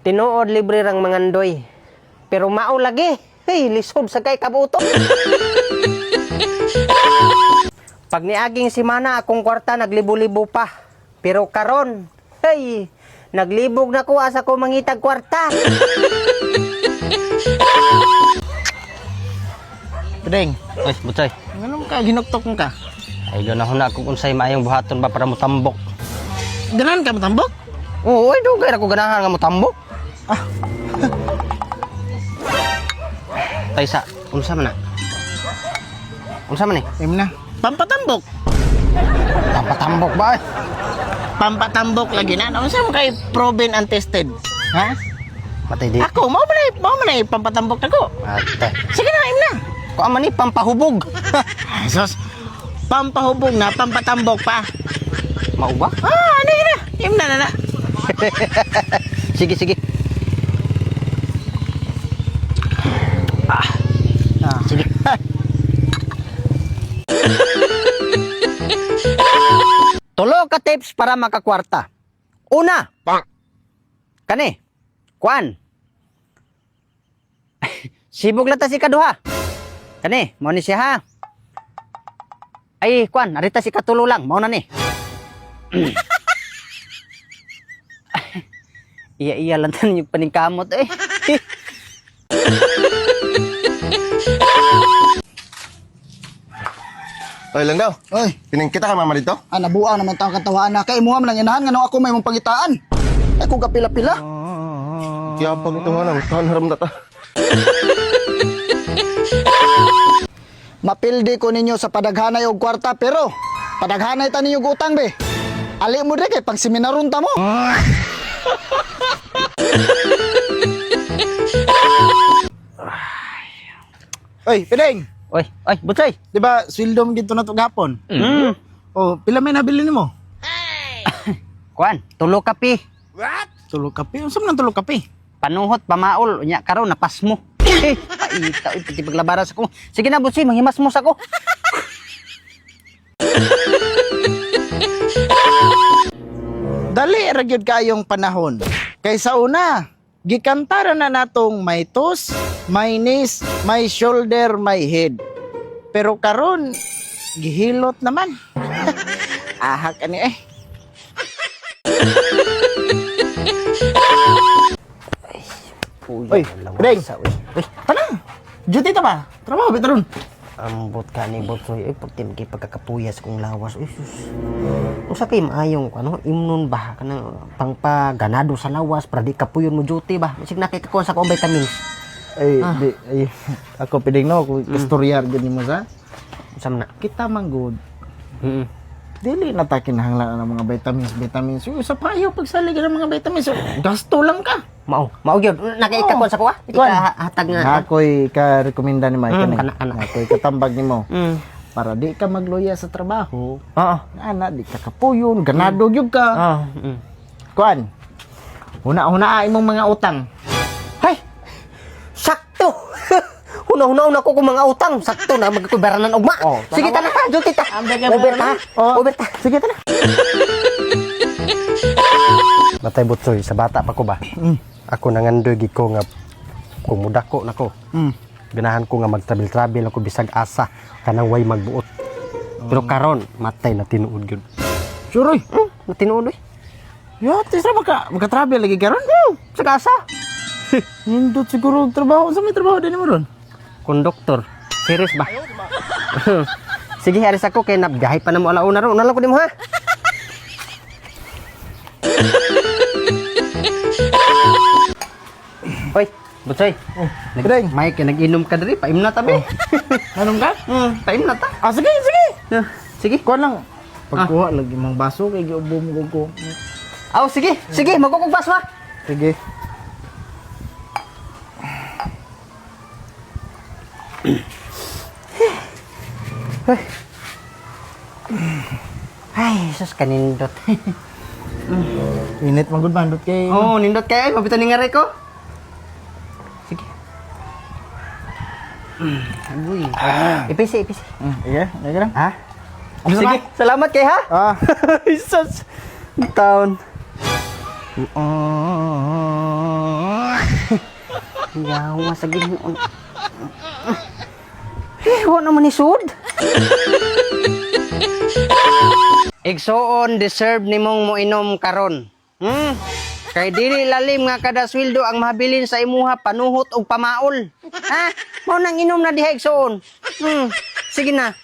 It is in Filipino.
Tinuod libre rang mangandoy. Pero mao lagi. Hey, lisod sa kay kabuto. Pag niaging simana akong kwarta naglibo-libo pa. Pero karon, hey, naglibog na ko asa ko mangitag kwarta. Pedeng, Ay, butay. ngano ka ginuktok mo ka? Ay, ganaon na ako kung sa'y maayong buhaton ba para mo tambok. Ganahan ka matambok? Oo, ay, dugay ako ganahan nga mo tambok. Tay sa, unsa man na? Unsa man eh? Im na. Pampatambok. Pampatambok ba eh? Pampatambok lagi na. Ano sa mo kay proven and tested? Ha? Matay di. Ako, mau man na pampatambok na ko. Matay. Sige na, im na. Kung aman ni, pampahubog. Sos, pampahubog na, pampatambok pa. Mauba? Ano yun na? Im na. Sige, sige. Sige. Tulo ka tips para makakwarta. Una. Kani. Kuan. Sibog lata si kaduha. Kani, mo ni siya ha. Ay, kuan, arita si katulo lang, mo na ni. Iya lang tan yung paningkamot eh. Oy lang daw. Oy, Piningkita ka mama dito? nabuang naman taong katawaan na. Kay imuha man lang inahan nga nung ako may mong pangitaan. Ay kung kapila-pila. Kaya pag ito nga lang, tahan haram na ta. Mapildi ko ninyo sa padaghanay og kwarta pero padaghanay ta ninyo og utang be. Ali mo dire kay pang seminarun ta mo. Oy, Pedeng. Oy, ay, butay. Di ba sweldo mo gito na to gapon? Oh, pila may nabili nimo? Kuan, tulo kapi. Tulog kape. Unsa man ang tulog kape? Panuhot, pamaol, nya karon napas mo. Paita, pati paglabaras ako. Sige na, butsi, manghimas mo sa ko. Dali ra gyud kayong panahon. Kaysa una, gikantara na natong may toes, may knees, may shoulder, may head. Pero karon gihilot naman. Ahak ani eh. Uy, Deng. Uy, Tanang. Duty ta ba? Trabaho bitaron. ambot ka ni botsoy. Uy, pagtimki pagkakapuyas kong lawas. Uy, sus. Kung sa kayo maayong, ano, imnon ba? Kanang pangpaganado sa lawas para di kapuyon mo duty ba? Masig nakikakuha sa akong vitamins. Ay, ako pwedeng no, ako istoryar gani mo sa. Sama na. Kita man good. Mm-mm. Dili na ta kinahanglan ng mga vitamins. Yung sa payo pagsalig ng mga vitamins, gasto lang ka. Mao gyud. Nakaikakuha sa kuha. Ikuan. Hatag nga. Ako'y ka-rekomenda ni Mike. kana. Ako'y katambag ni mo. Mm. Para di ka magloya sa trabaho. Oo. Ana, di ka kapuyon, ganado gyud ka. Mm. Kuan. Una imong mga utang. Hay! Sakto! Huna-huna ko kung mga utang. Sakto na magkuberanan ugma. Oh, Sige ta na ha, duty ta. Over ta. Oh. Over ta. Sige ta na. Batay butsoy, sa bata pa ko ba? Ako nangandoy gid ko nga kung mudako nako. Ganahan ko nga magtravel-travel ako bisag asa kanang way magbuot. Pero karon matay na tinuod gyud. Sure. Na tinuod oy. Ya, tisra magka-travel lagi karon? Bisag asa. Nindot siguro og trabaho. Sa may trabaho din mo ron? Konduktor. Serious ba? Sige, haris ako kay nabgahay pa na mo alauna ron. Unalang ko di mo ha. Hoy, butsoy. Pedeng. May nag-inom ka diri, paim na tabi. Anong ka? Paim na ta. Sige. Sige. Kuan lang. Pagkuha lagi mang baso kay giubo mo ko. Aw, sige. Sige, magkukugpas ha. Sige. Ay, sus kanindot. Init man gud bandot kay. Oh, nindot kay mabito ni ngare ko. Sige. Agoy. Ipisi. Iya, lagi lang. Ha? Sige, salamat kay ha. Sus. Taon. Yawa sa Ginoo. Wa naman isud. Igsoon deserve nimong moinom karon. Kay dili lalim nga kada sweldo ang mahabilin sa imuha panuhot og pamaol. Ha? Mao nang inom na diha igsoon. Sige na.